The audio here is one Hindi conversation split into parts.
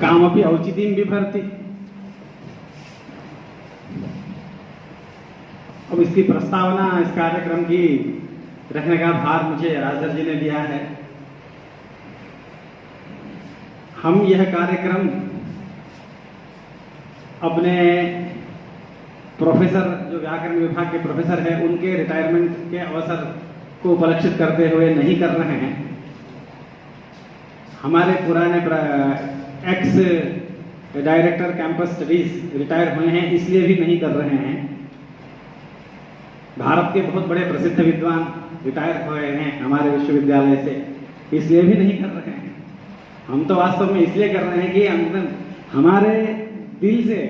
कामपि औचित्यं बिभर्ति। अब इसकी प्रस्तावना इस कार्यक्रम की रखने का भार मुझे राजर जी ने दिया है। हम यह कार्यक्रम अपने प्रोफेसर, जो व्याकरण विभाग के प्रोफेसर हैं, उनके रिटायरमेंट के अवसर को उपलक्षित करते हुए नहीं कर रहे हैं। हमारे पुराने ex director campus studies retire हुए हैं, इसलिए भी नहीं कर रहे हैं। भारत के बहुत बड़े प्रसिद्ध विद्वान रिटायर हुए हैं हमारे विश्वविद्यालय से, इसलिए भी नहीं कर रहे हैं। हम तो वास्तव में इसलिए कर रहे हैं कि हमारे दिल से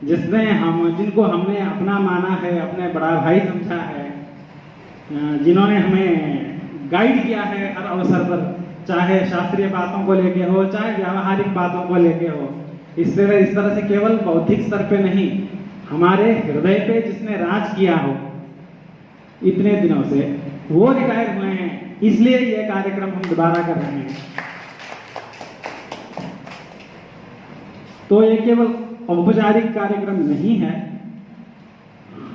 जिनको हमने अपना माना है, अपने बड़ा भाई समझा है, जिन्होंने हमें गाइड किया है हर अवसर पर, चाहे शास्त्रीय बातों को लेके हो, चाहे व्यावहारिक बातों को लेके हो, इस तरह से केवल बौद्धिक स्तर पे नहीं, हमारे हृदय पे जिसने राज किया हो इतने दिनों से, वो रिटायर हुए हैं। इसलिए ये कार्यक्रम हम दोबारा कर रहे हैं। तो ये केवल औपचारिक कार्यक्रम नहीं है,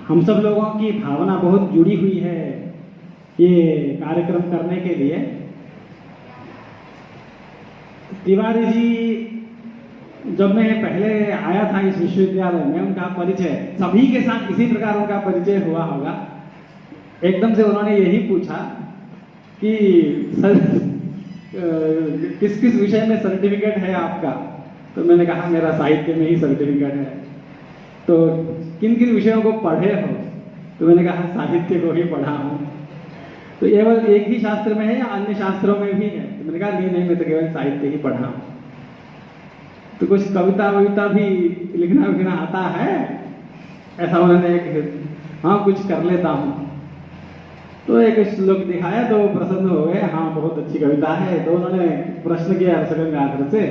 हम सब लोगों की भावना बहुत जुड़ी हुई है ये कार्यक्रम करने के लिए। तिवारी जी, जब मैं पहले आया था इस विश्वविद्यालय में, उनका परिचय सभी के साथ इसी प्रकार उनका परिचय हुआ होगा। एकदम से उन्होंने यही पूछा कि सर किस किस विषय में सर्टिफिकेट है आपका? तो मैंने कहा मेरा साहित्य में ही सर्टिफिकेट है। तो किन किन विषयों को पढ़े हो? तो मैंने कहा साहित्य को ही पढ़ा हूँ। तो केवल एक ही शास्त्र में है या अन्य शास्त्रों में भी है? तो मैंने कहा नहीं, मैं तो केवल साहित्य ही पढ़ा हूँ। तो कुछ कविता वविता भी लिखना आता है? ऐसा उन्होंने हाँ कुछ कर लेता हूँ। तो एक श्लोक दिखाया तो प्रसन्न हो गए, हाँ बहुत अच्छी कविता है। तो उन्होंने प्रश्न किया रसगंगाधर से,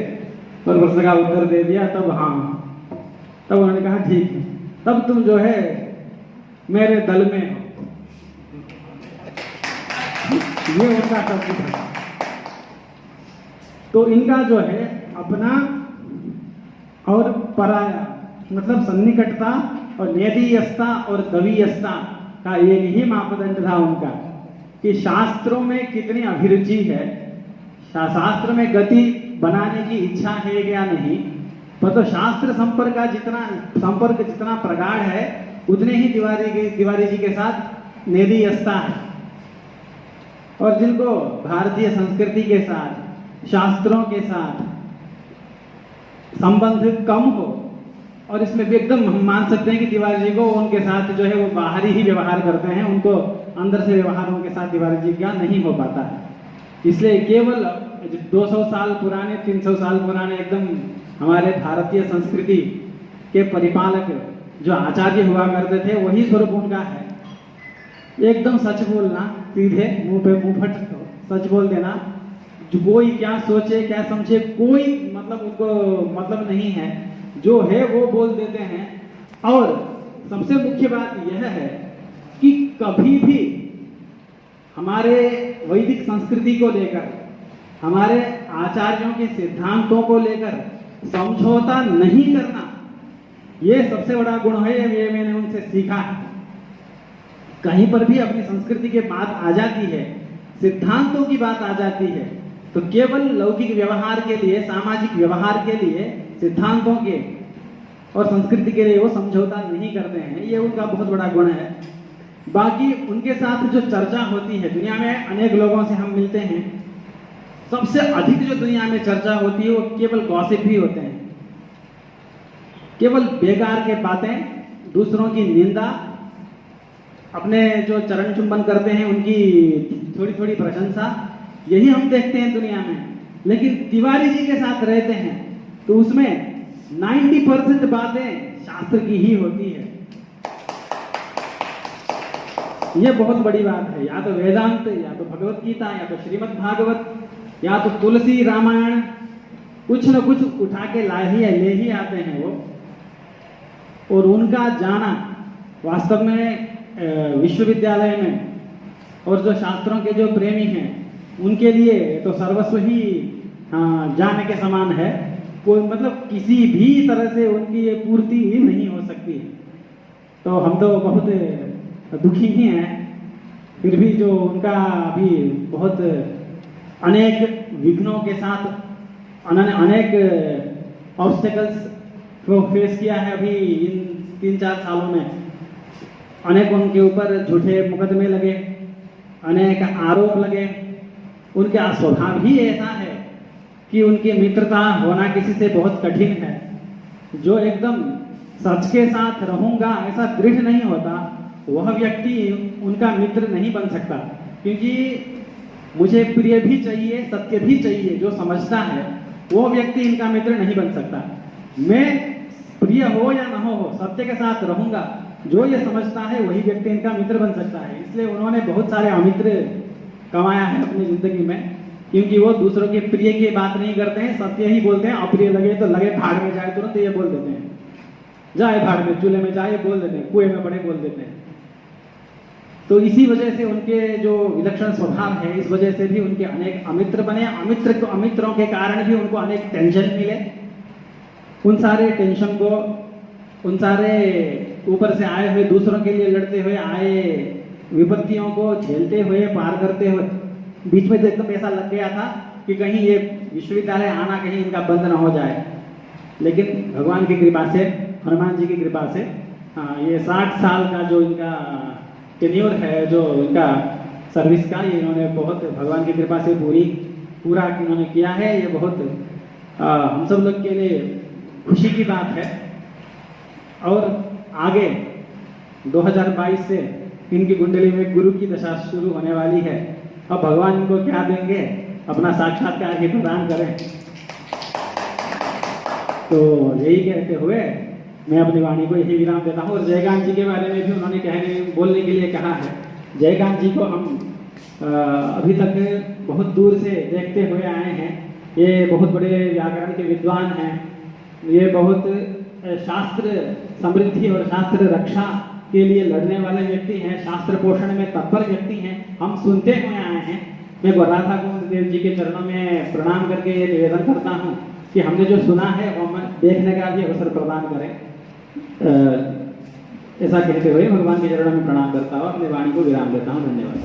और प्रश्न का उत्तर दे दिया। तब उन्होंने कहा ठीक है, तब तुम जो है मेरे दल में हो। ये उनका शब्द था। तो इनका जो है अपना और पराया, मतलब सन्निकटता और नेदीयस्ता और दवीयस्ता का एक ही मापदंड था उनका, कि शास्त्रों में कितनी अभिरुचि है, शास्त्र में गति बनाने की इच्छा है या नहीं। पर तो शास्त्र संपर्क जितना प्रगाढ़ है, उतने ही तिवारी जी के साथ नेदीयस्ता है। और जिनको भारतीय संस्कृति के साथ, शास्त्रों के साथ संबंध कम हो, और इसमें भी एकदम हम मान सकते हैं कि तिवारी जी को उनके साथ जो है वो बाहरी ही व्यवहार करते हैं, उनको अंदर से व्यवहार उनके साथ तिवारी जी का नहीं हो पाता है। इसलिए केवल 200 साल पुराने, 300 साल पुराने एकदम हमारे भारतीय संस्कृति के परिपालक जो आचार्य हुआ करते थे, वही स्वरूप उनका है। एकदम सच बोलना, सीधे मुंह पे मुंह फट सच बोल देना, जो कोई क्या सोचे क्या समझे कोई मतलब उनको मतलब नहीं है, जो है वो बोल देते हैं। और सबसे मुख्य बात यह है कि कभी भी हमारे वैदिक संस्कृति को लेकर, हमारे आचार्यों के सिद्धांतों को लेकर समझौता नहीं करना, ये सबसे बड़ा गुण है। ये मैंने उनसे सीखा है। कहीं पर भी अपनी संस्कृति की बात आ जाती है, सिद्धांतों की बात आ जाती है, तो केवल लौकिक व्यवहार के लिए, सामाजिक व्यवहार के लिए, सिद्धांतों के और संस्कृति के लिए वो समझौता नहीं करते हैं। ये उनका बहुत बड़ा गुण है। बाकी उनके साथ जो चर्चा होती है, दुनिया में अनेक लोगों से हम मिलते हैं, सबसे अधिक जो दुनिया में चर्चा होती है वो केवल गॉसिप ही होते हैं। केवल बेकार के बातें, दूसरों की निंदा, अपने जो चरण चुंबन करते हैं उनकी थोड़ी थोड़ी प्रशंसा, यही हम देखते हैं दुनिया में। लेकिन तिवारी जी के साथ रहते हैं तो उसमें 90% बातें शास्त्र की ही होती है। यह बहुत बड़ी बात है। या तो वेदांत, या तो भगवत गीता, या तो श्रीमद् भागवत, या तो तुलसी रामायण, कुछ न कुछ उठा के ले ही आते हैं वो। और उनका जाना वास्तव में विश्वविद्यालय में और जो शास्त्रों के जो प्रेमी हैं उनके लिए तो सर्वस्व ही जाने के समान है। कोई मतलब किसी भी तरह से उनकी ये पूर्ति ही नहीं हो सकती है। तो हम तो बहुत दुखी ही हैं। फिर भी जो उनका अभी बहुत अनेक विघ्नों के साथ अनेक ऑब्स्टेकल्स को फेस किया है अभी इन 3-4 सालों में। अनेक उनके ऊपर झूठे मुकदमे लगे, अनेक आरोप लगे। उनका स्वभाव ही ऐसा है कि उनकी मित्रता होना किसी से बहुत कठिन है। जो एकदम सच के साथ रहूंगा ऐसा दृढ़ नहीं होता, वह व्यक्ति उनका मित्र नहीं बन सकता। क्योंकि मुझे प्रिय भी चाहिए, सत्य भी चाहिए, जो समझता है वो व्यक्ति इनका मित्र नहीं बन सकता। मैं प्रिय हो या न हो सत्य के साथ रहूंगा, जो ये समझता है वही व्यक्ति इनका मित्र बन सकता है। इसलिए उन्होंने बहुत सारे अमित्र कमाया है अपनी जिंदगी में, क्योंकि वो दूसरों के प्रिय की बात नहीं करते हैं, सत्य ही बोलते हैं। अप्रिय लगे तो लगे भाड़ में जाए तुरंत ये बोल देते हैं, जाए भाड़ में, चूल्हे में जाए बोल देते हैं, कुएं में पड़े बोल देते हैं। तो इसी वजह से उनके जो विलक्षण स्वभाव है, इस वजह से भी उनके अनेक अमित्र बने। अमित्रों के कारण भी उनको अनेक टेंशन मिले। उन सारे टेंशन को, उन सारे ऊपर से आए हुए, दूसरों के लिए लड़ते हुए आए विपत्तियों को झेलते हुए, पार करते हुए, बीच में तो एकदम ऐसा लग गया था कि कहीं ये विश्वविद्यालय आना कहीं इनका बंद ना हो जाए। लेकिन भगवान की कृपा से, हनुमान जी की कृपा से, ये 60 साल का जो इनका टेन्योर है, जो इनका सर्विस का, ये इन्होंने बहुत भगवान की कृपा से पूरा इन्होंने किया है। ये बहुत हम सब लोग के लिए खुशी की बात है। और आगे 2022 से इनकी कुंडली में गुरु की दशा शुरू होने वाली है। अब भगवान इनको क्या देंगे, अपना साक्षात्कार ही प्रदान करें। तो यही कहते हुए मैं अपनी वाणी को यही विराम देता हूँ। और जयकांत जी के बारे में भी उन्होंने बोलने के लिए कहा है। जयकांत जी को हम अभी तक बहुत दूर से देखते हुए आए हैं। ये बहुत बड़े व्याकरण के विद्वान हैं। ये बहुत शास्त्र समृद्धि और शास्त्र रक्षा के लिए लड़ने वाले व्यक्ति हैं, शास्त्र पोषण में तत्पर व्यक्ति हैं। हम सुनते हुए आए हैं। मैं राधा गोविंद देव जी के चरणों में प्रणाम करके ये निवेदन करता हूँ कि हमने जो सुना है वो हम देखने का भी अवसर प्रदान करें। ऐसा कहते हुए भगवान के चरणों में प्रणाम करता हूँ, अपनी वाणी को विराम देता हूँ। धन्यवाद।